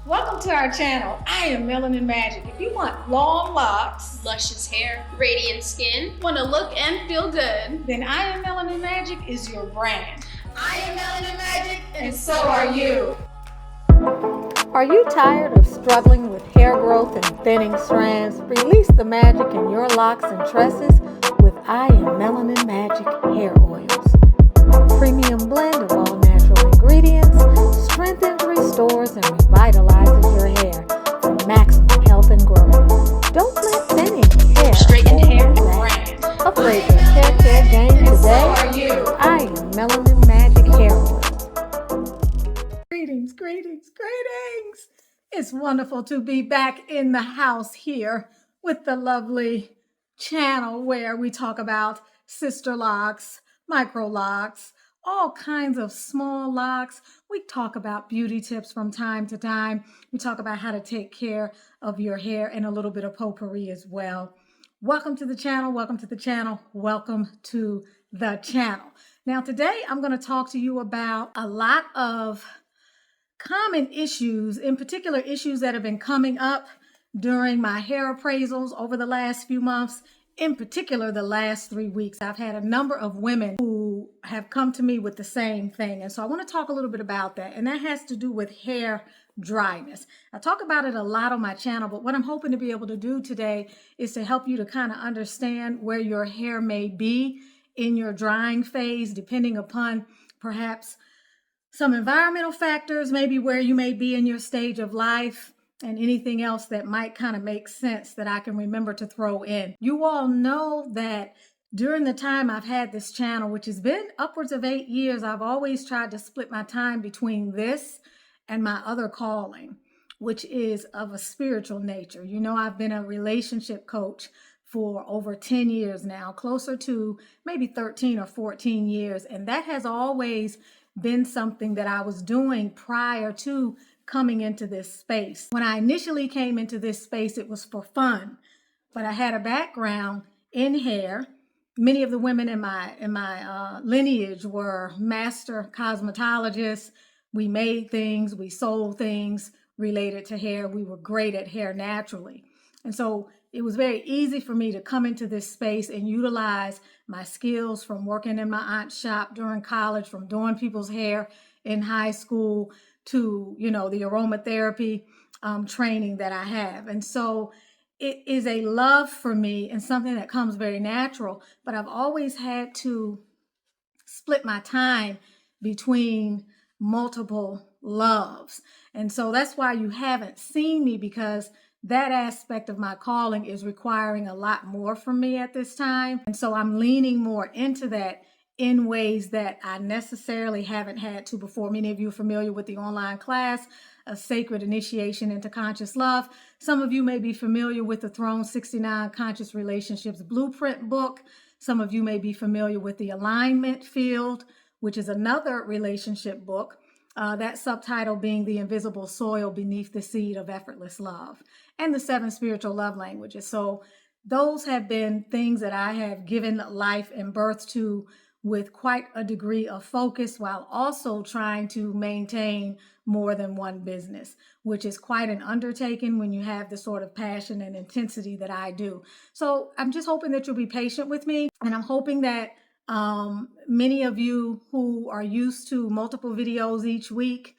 Welcome to our channel. I am Melanin Magic. If you want long locks, luscious hair, radiant skin, want to look and feel good, then I Am Melanin Magic is your brand. I Am Melanin Magic, and so are you. Are you tired of struggling with hair growth and thinning strands? Release the magic in your locks and tresses with I Am Melanin Magic hair oils. Our premium blend of all natural ingredients strengthens, restores, and revitalizes your hair for maximum health and growth. Don't let thinning hair straightened hair brand. Upgrade your hair care game today. So are you. I Am Melanin Magic hair oils. Greetings. It's wonderful to be back in the house here with the lovely channel where we talk about Sisterlocks, Microlocks, all kinds of small locks. We talk about beauty tips from time to time. We talk about how to take care of your hair and a little bit of potpourri as well. Welcome to the channel. Welcome to the channel. Welcome to the channel. Now today I'm going to talk to you about a lot of common issues, in particular issues that have been coming up during my hair appraisals over the last few months. In particular, the last 3 weeks, I've had a number of women who have come to me with the same thing. And so I want to talk a little bit about that. And that has to do with hair dryness. I talk about it a lot on my channel, but what I'm hoping to be able to do today is to help you to kind of understand where your hair may be in your drying phase, depending upon perhaps some environmental factors, maybe where you may be in your stage of life, and anything else that might kind of make sense that I can remember to throw in. You all know that during the time I've had this channel, which has been upwards of 8 years, I've always tried to split my time between this and my other calling, which is of a spiritual nature. You know, I've been a relationship coach for over 10 years now, closer to maybe 13 or 14 years. And that has always been something that I was doing prior to coming into this space. When I initially came into this space, it was for fun, but I had a background in hair. Many of the women in my lineage were master cosmetologists. We made things, we sold things related to hair. We were great at hair naturally. And so it was very easy for me to come into this space and utilize my skills from working in my aunt's shop during college, from doing people's hair in high school, to, you know, the aromatherapy training that I have. And so it is a love for me and something that comes very natural, but I've always had to split my time between multiple loves. And so that's why you haven't seen me, because that aspect of my calling is requiring a lot more from me at this time. And so I'm leaning more into that in ways that I necessarily haven't had to before. Many of you are familiar with the online class, A Sacred Initiation into Conscious Love. Some of you may be familiar with the Throne 69 Conscious Relationships Blueprint book. Some of you may be familiar with the Alignment Field, which is another relationship book. That subtitle being The Invisible Soil Beneath the Seed of Effortless Love, and the 7 Spiritual Love Languages. So those have been things that I have given life and birth to with quite a degree of focus, while also trying to maintain more than one business, which is quite an undertaking when you have the sort of passion and intensity that I do. So I'm just hoping that you'll be patient with me, and I'm hoping that many of you who are used to multiple videos each week,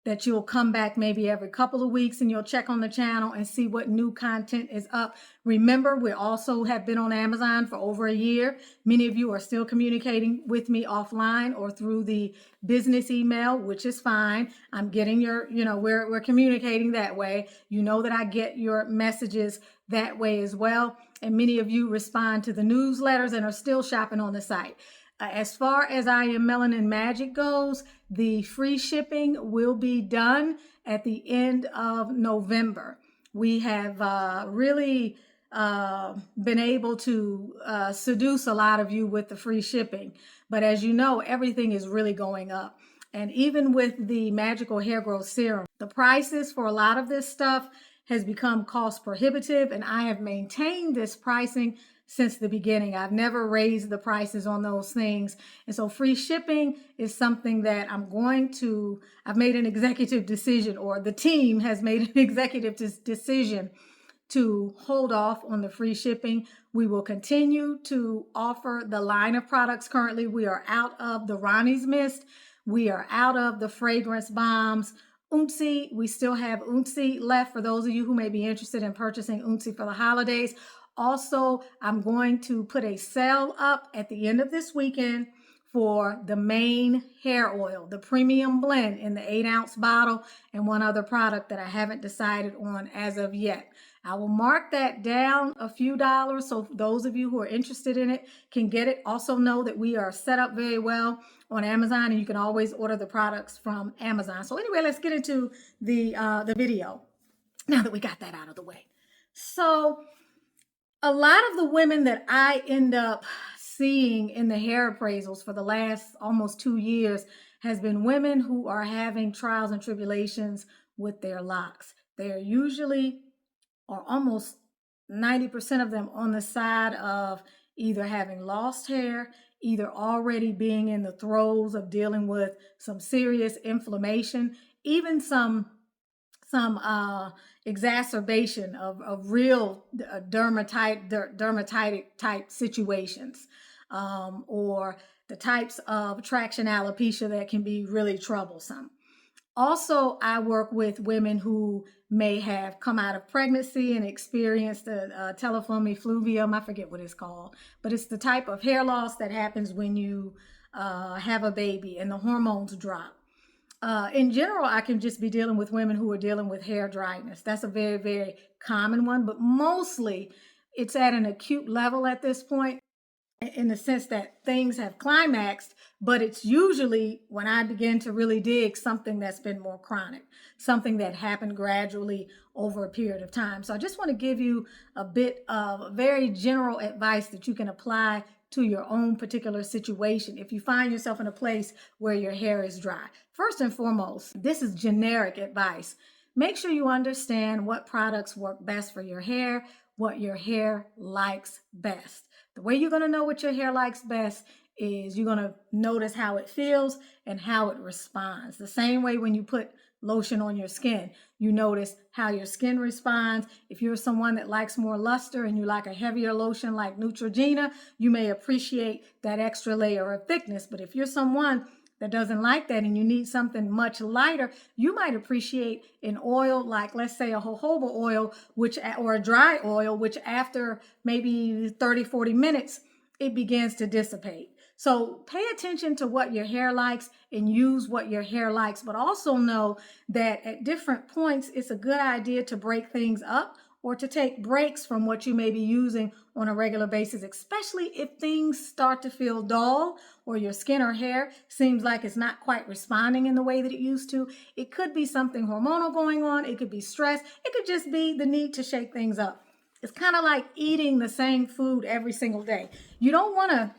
that you'll come back maybe every couple of weeks and you'll check on the channel and see what new content is up. Remember, we also have been on Amazon for over a year. Many of you are still communicating with me offline or through the business email, which is fine. I'm getting your, we're communicating that way. You know that I get your messages that way as well. And many of you respond to the newsletters and are still shopping on the site. As far as I Am Melanin Magic goes, the free shipping will be done at the end of November. We have really been able to seduce a lot of you with the free shipping. But as you know, everything is really going up. And even with the Magical Hair Growth Serum, the prices for a lot of this stuff has become cost prohibitive, and I have maintained this pricing since the beginning. I've never raised the prices on those things. And so free shipping is something that I've made an executive decision, or the team has made an executive decision to hold off on the free shipping. We will continue to offer the line of products. Currently, we are out of the Ronnie's Mist. We are out of the fragrance bombs. Unsi, we still have Unsi left for those of you who may be interested in purchasing Unsi for the holidays. Also, I'm going to put a sale up at the end of this weekend for the main hair oil, the premium blend in the 8-ounce bottle, and one other product that I haven't decided on as of yet. I will mark that down a few dollars so those of you who are interested in it can get it. Also know that we are set up very well on Amazon, and you can always order the products from Amazon. So anyway, let's get into the video now that we got that out of the way. So a lot of the women that I end up seeing in the hair appraisals for the last almost 2 years has been women who are having trials and tribulations with their locks. They are usually, or almost 90% of them, on the side of either having lost hair, either already being in the throes of dealing with some serious inflammation, even some exacerbation of real dermatitic type situations, or the types of traction alopecia that can be really troublesome. Also, I work with women who may have come out of pregnancy and experienced a telophone effluvium. I forget what it's called, but it's the type of hair loss that happens when you have a baby and the hormones drop. In general, I can just be dealing with women who are dealing with hair dryness. That's a very, very common one, but mostly it's at an acute level at this point, in the sense that things have climaxed, but it's usually, when I begin to really dig, something that's been more chronic, something that happened gradually over a period of time. So I just want to give you a bit of very general advice that you can apply to your own particular situation if you find yourself in a place where your hair is dry. First and foremost, this is generic advice. Make sure you understand what products work best for your hair, what your hair likes best. The way you're going to know what your hair likes best is you're going to notice how it feels and how it responds. The same way when you put lotion on your skin, you notice how your skin responds. If you're someone that likes more luster and you like a heavier lotion like Neutrogena, you may appreciate that extra layer of thickness. But if you're someone that doesn't like that and you need something much lighter, you might appreciate an oil like, let's say, a jojoba oil, or a dry oil, which after maybe 30, 40 minutes, it begins to dissipate. So pay attention to what your hair likes and use what your hair likes, but also know that at different points, it's a good idea to break things up or to take breaks from what you may be using on a regular basis, especially if things start to feel dull or your skin or hair seems like it's not quite responding in the way that it used to. It could be something hormonal going on. It could be stress. It could just be the need to shake things up. It's kind of like eating the same food every single day. You don't want to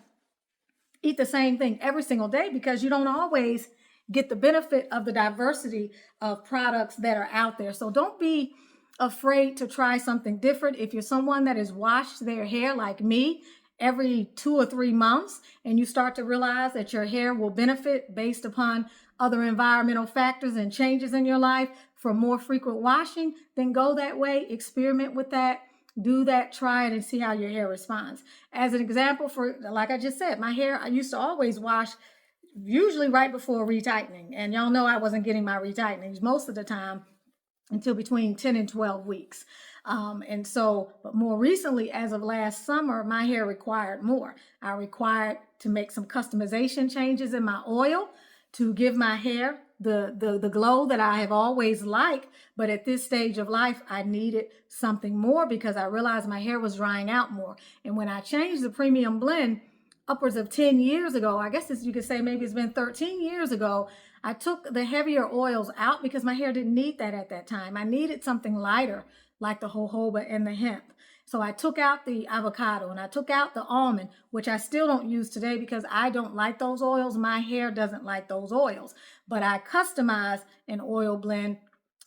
eat the same thing every single day because you don't always get the benefit of the diversity of products that are out there. So don't be afraid to try something different. If you're someone that has washed their hair like me every 2 or 3 months and you start to realize that your hair will benefit based upon other environmental factors and changes in your life from more frequent washing, then go that way, experiment with that. Do that, try it, and see how your hair responds. As an example, like I just said, my hair, I used to always wash usually right before retightening. And y'all know I wasn't getting my retightenings most of the time until between 10 and 12 weeks. But more recently, as of last summer, my hair required more. I required to make some customization changes in my oil to give my hair the glow that I have always liked. But at this stage of life, I needed something more because I realized my hair was drying out more. And when I changed the premium blend upwards of 10 years ago, I guess you could say maybe it's been 13 years ago, I took the heavier oils out because my hair didn't need that at that time. I needed something lighter like the jojoba and the hemp. So I took out the avocado and I took out the almond, which I still don't use today because I don't like those oils. My hair doesn't like those oils. But I customized an oil blend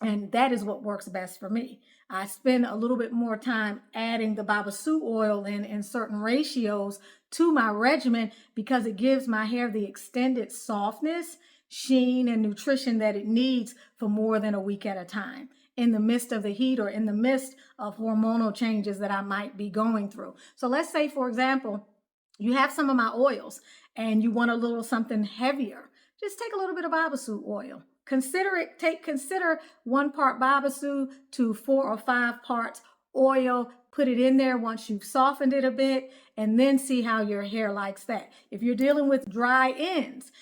And that is what works best for me. I spend a little bit more time adding the babassu oil in certain ratios to my regimen because it gives my hair the extended softness, sheen, and nutrition that it needs for more than a week at a time in the midst of the heat or in the midst of hormonal changes that I might be going through. So let's say, for example, you have some of my oils and you want a little something heavier. Just take a little bit of babassu oil. Consider 1 part babassu to 4 or 5 parts oil. Put it in there once you've softened it a bit, and then see how your hair likes that. If you're dealing with dry ends,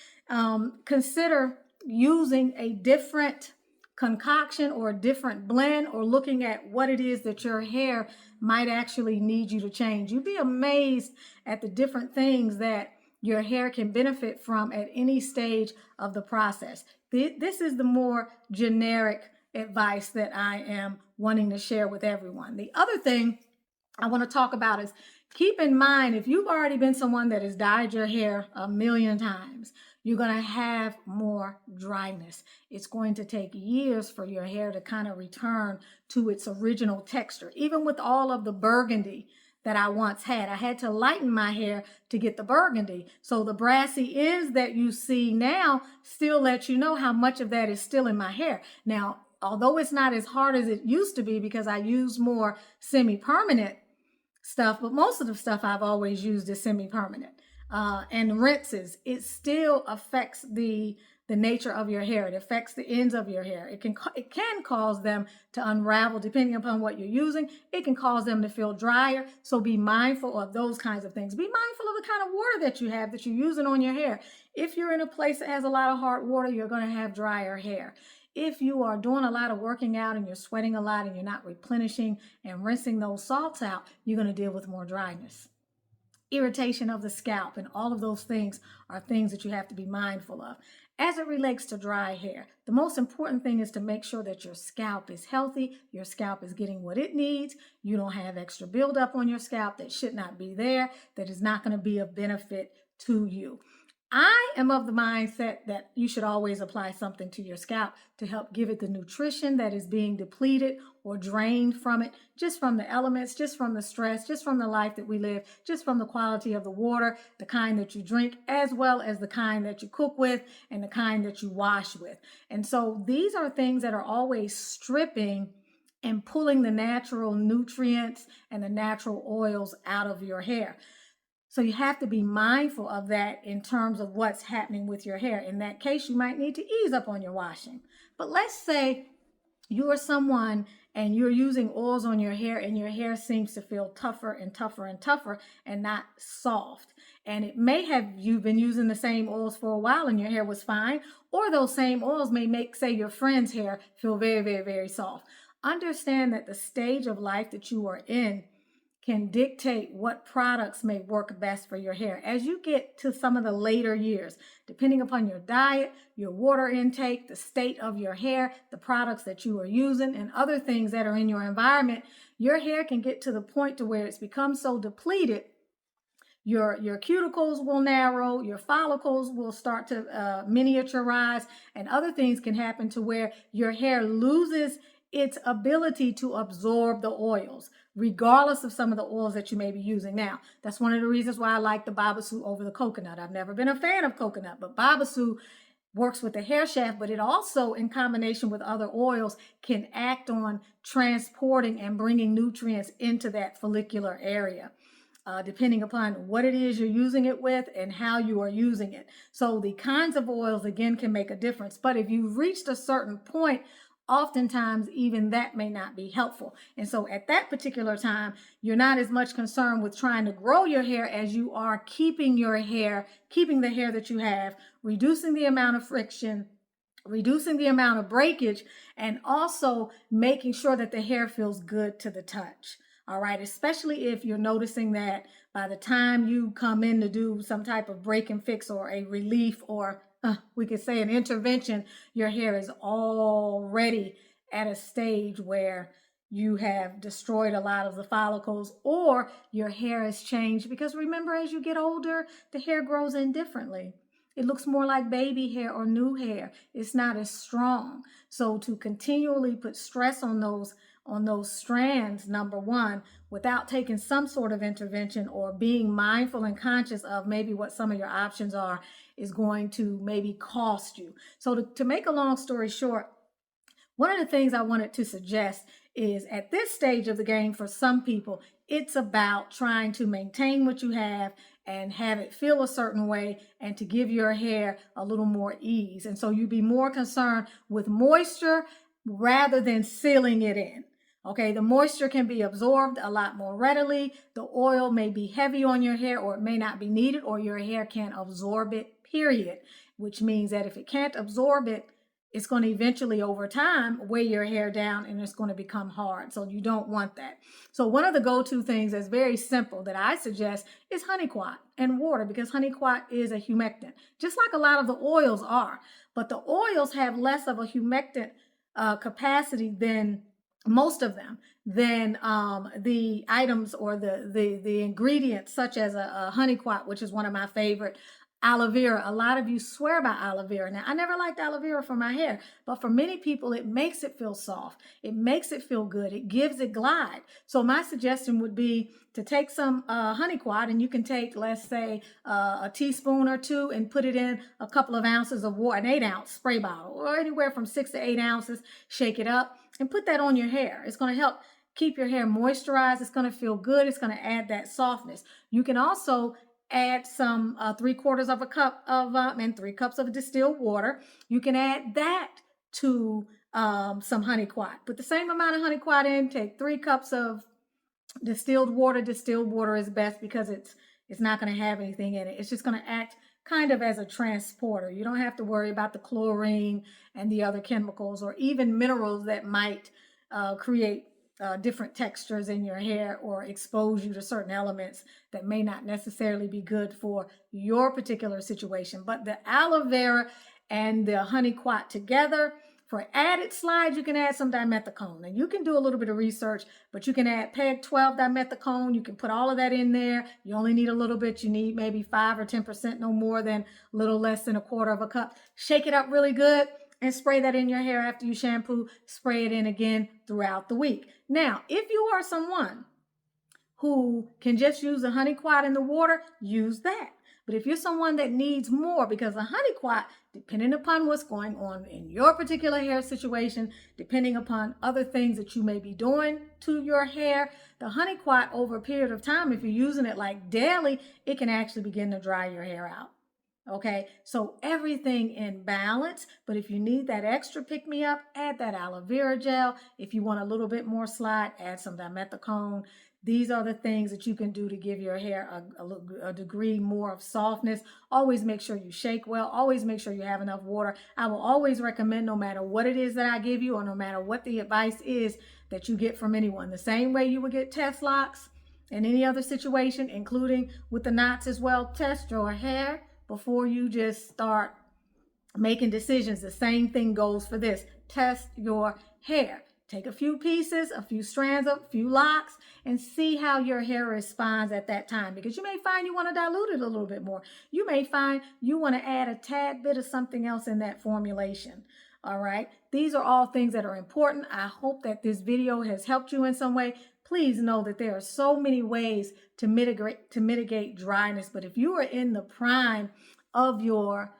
consider using a different concoction or a different blend, or looking at what it is that your hair might actually need you to change. You'd be amazed at the different things that your hair can benefit from at any stage of the process. This is the more generic advice that I am wanting to share with everyone. The other thing I want to talk about is, keep in mind, if you've already been someone that has dyed your hair a million times, you're going to have more dryness. It's going to take years for your hair to kind of return to its original texture. Even with all of the burgundy that I once had, I had to lighten my hair to get the burgundy. So the brassy ends that you see now still let you know how much of that is still in my hair. Now, although it's not as hard as it used to be because I use more semi-permanent stuff, but most of the stuff I've always used is semi-permanent. And rinses, it still affects the nature of your hair. It affects the ends of your hair. It can cause them to unravel depending upon what you're using. It can cause them to feel drier. So be mindful of those kinds of things. Be mindful of the kind of water that you have that you're using on your hair. If you're in a place that has a lot of hard water, you're going to have drier hair. If you are doing a lot of working out and you're sweating a lot and you're not replenishing and rinsing those salts out, you're going to deal with more dryness. Irritation of the scalp, and all of those things are things that you have to be mindful of. As it relates to dry hair, the most important thing is to make sure that your scalp is healthy, your scalp is getting what it needs, you don't have extra buildup on your scalp that should not be there, that is not going to be of benefit to you. I am of the mindset that you should always apply something to your scalp to help give it the nutrition that is being depleted or drained from it, just from the elements, just from the stress, just from the life that we live, just from the quality of the water, the kind that you drink, as well as the kind that you cook with and the kind that you wash with. And so these are things that are always stripping and pulling the natural nutrients and the natural oils out of your hair. So you have to be mindful of that in terms of what's happening with your hair. In that case, you might need to ease up on your washing. But let's say you are someone and you're using oils on your hair and your hair seems to feel tougher and tougher and tougher and not soft. And it may have you've been using the same oils for a while and your hair was fine, or those same oils may make, say, your friend's hair feel very, very, very soft. Understand that the stage of life that you are in can dictate what products may work best for your hair. As you get to some of the later years, depending upon your diet, your water intake, the state of your hair, the products that you are using, and other things that are in your environment, your hair can get to the point to where it's become so depleted, your cuticles will narrow, your follicles will start to miniaturize, and other things can happen to where your hair loses its ability to absorb the oils, regardless of some of the oils that you may be using. Now, that's one of the reasons why I like the babassu over the coconut. I've never been a fan of coconut, but babassu works with the hair shaft, but it also, in combination with other oils, can act on transporting and bringing nutrients into that follicular area, depending upon what it is you're using it with and how you are using it. So the kinds of oils, again, can make a difference. But if you've reached a certain point, oftentimes even that may not be helpful. And so at that particular time, you're not as much concerned with trying to grow your hair as you are keeping your hair, keeping the hair that you have, reducing the amount of friction, reducing the amount of breakage, and also making sure that the hair feels good to the touch. All right, especially if you're noticing that by the time you come in to do some type of break and fix or a relief or we could say an intervention, your hair is already at a stage where you have destroyed a lot of the follicles or your hair has changed. Because remember, as you get older, the hair grows in differently. it looks more like baby hair or new hair. It's not as strong. So to continually put stress on those strands, number one, without taking some sort of intervention or being mindful and conscious of maybe what some of your options are, is going to maybe cost you. So to make a long story short, one of the things I wanted to suggest is at this stage of the game, for some people, it's about trying to maintain what you have and have it feel a certain way and to give your hair a little more ease. And so you'd be more concerned with moisture rather than sealing it in. Okay, the moisture can be absorbed a lot more readily. The oil may be heavy on your hair, or it may not be needed, or your hair can't absorb it, period. Which means that if it can't absorb it, it's going to eventually over time weigh your hair down and it's going to become hard. So you don't want that. So one of the go-to things that's very simple that I suggest is honeyquat and water, because honeyquat is a humectant, just like a lot of the oils are. But the oils have less of a humectant capacity than most of them, than the items or the ingredients such as a honeyquat, which is one of my favorite. Aloe vera. A lot of you swear by aloe vera. Now, I never liked aloe vera for my hair, but for many people, it makes it feel soft. It makes it feel good. It gives it glide. So my suggestion would be to take some honeyquat, and you can take, let's say, a teaspoon or two and put it in a couple of ounces of water, an 8-ounce spray bottle, or anywhere from 6 to 8 ounces. Shake it up and put that on your hair. It's going to help keep your hair moisturized. It's going to feel good. It's going to add that softness. You can also add some 3/4 of a cup of and 3 cups of distilled water. You can add that to some honeyquat. Put the same amount of honeyquat in. Take 3 cups of distilled water. Distilled water is best because it's not going to have anything in it. It's just going to act kind of as a transporter. You don't have to worry about the chlorine and the other chemicals or even minerals that might create different textures in your hair or expose you to certain elements that may not necessarily be good for your particular situation. But the aloe vera and the honeyquat together, for added slide, you can add some dimethicone. And you can do a little bit of research, but you can add PEG 12 dimethicone. You can put all of that in there. You only need a little bit. You need maybe 5 or 10%, no more than a little less than 1/4 of a cup. Shake it up really good and spray that in your hair after you shampoo. Spray it in again throughout the week. Now, if you are someone who can just use the honeyquat in the water, use that. But if you're someone that needs more, because the honeyquat, depending upon what's going on in your particular hair situation, depending upon other things that you may be doing to your hair, the honeyquat over a period of time, if you're using it like daily, it can actually begin to dry your hair out. Okay, so everything in balance. But if you need that extra pick-me-up, add that aloe vera gel. If you want a little bit more slide, add some dimethicone. These are the things that you can do to give your hair a degree more of softness. Always make sure you shake well. Always make sure you have enough water. I will always recommend, no matter what it is that I give you or no matter what the advice is that you get from anyone, the same way you would get test locks in any other situation, including with the knots as well, test your hair before you just start making decisions. The same thing goes for this. Test your hair. Take a few pieces, a few strands, a few locks, and see how your hair responds at that time. Because you may find you want to dilute it a little bit more. You may find you want to add a tad bit of something else in that formulation. All right. These are all things that are important. I hope that this video has helped you in some way. Please know that there are so many ways to mitigate dryness. But if you are in the prime of your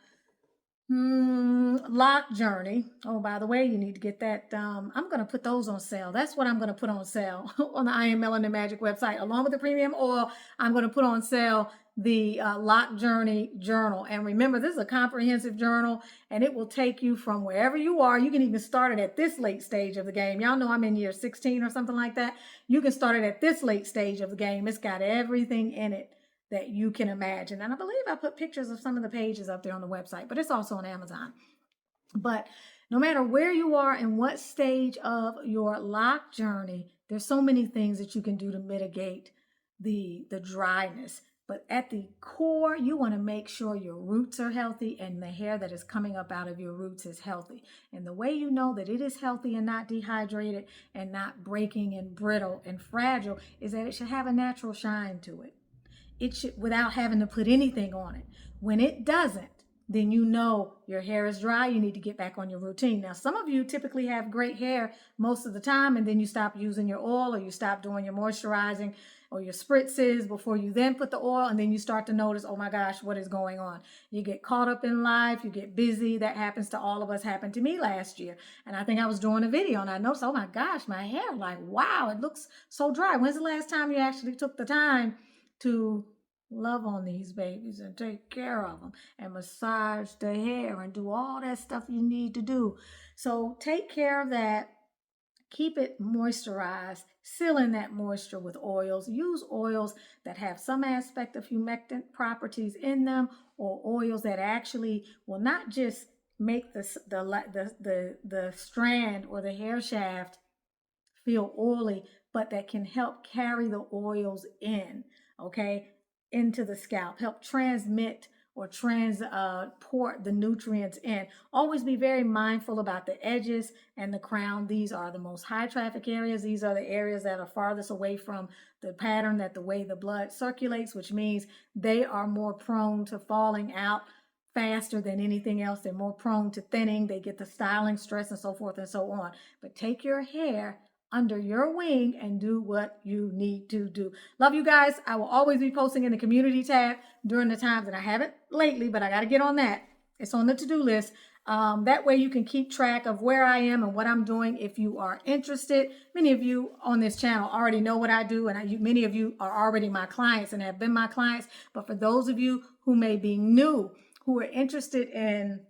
lock journey, oh, by the way, you need to get that. I'm going to put those on sale. That's what I'm going to put on sale on the I Am Melanin Magic website. Along with the premium oil, I'm going to put on sale the Lock Journey Journal. And remember, this is a comprehensive journal, and it will take you from wherever you are. You can even start it at this late stage of the game. Y'all know I'm in year 16 or something like that. You can start it at this late stage of the game. It's got everything in it that you can imagine. And I believe I put pictures of some of the pages up there on the website, but it's also on Amazon. But no matter where you are and what stage of your lock journey, there's so many things that you can do to mitigate the dryness. But at the core, you want to make sure your roots are healthy and the hair that is coming up out of your roots is healthy. And the way you know that it is healthy and not dehydrated and not breaking and brittle and fragile is that it should have a natural shine to it. It should, without having to put anything on it. When it doesn't, then you know your hair is dry. You need to get back on your routine. Now, some of you typically have great hair most of the time, and then you stop using your oil, or you stop doing your moisturizing or your spritzes before you then put the oil, and then you start to notice, oh my gosh, what is going on? You get caught up in life, you get busy. That happens to all of us. Happened to me last year. And I think I was doing a video and I noticed, oh my gosh, my hair, like, wow, it looks so dry. When's the last time you actually took the time to love on these babies and take care of them and massage the hair and do all that stuff you need to do? So take care of that. Keep it moisturized, seal in that moisture with oils. Use oils that have some aspect of humectant properties in them, or oils that actually will not just make the strand or the hair shaft feel oily, but that can help carry the oils in, okay, into the scalp, help transmit or transport the nutrients in. Always be very mindful about the edges and the crown. These are the most high traffic areas. These are the areas that are farthest away from the pattern, that the way the blood circulates, which means they are more prone to falling out faster than anything else. They're more prone to thinning. They get the styling stress and so forth and so on. But take your hair under your wing and do what you need to do. Love you guys. I will always be posting in the community tab during the times, and I haven't lately, but I got to get on that. It's on the to-do list. That way you can keep track of where I am and what I'm doing if you are interested. Many of you on this channel already know what I do, and many of you are already my clients and have been my clients. But for those of you who may be new, who are interested in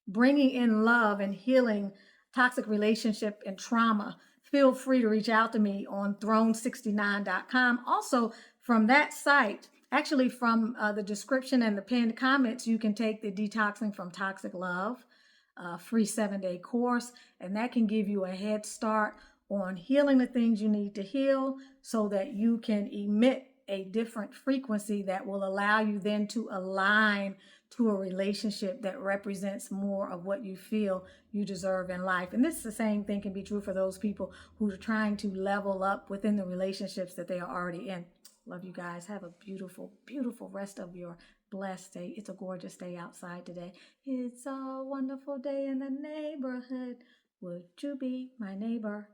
bringing in love and healing toxic relationship and trauma, feel free to reach out to me on throne69.com. Also, from that site, actually from the description and the pinned comments, you can take the Detoxing from Toxic Love free 7-day course, and that can give you a head start on healing the things you need to heal so that you can emit a different frequency that will allow you then to align to a relationship that represents more of what you feel you deserve in life. And this is the same thing can be true for those people who are trying to level up within the relationships that they are already in. Love you guys. Have a beautiful, beautiful rest of your blessed day. It's a gorgeous day outside today. It's a wonderful day in the neighborhood. Would you be my neighbor?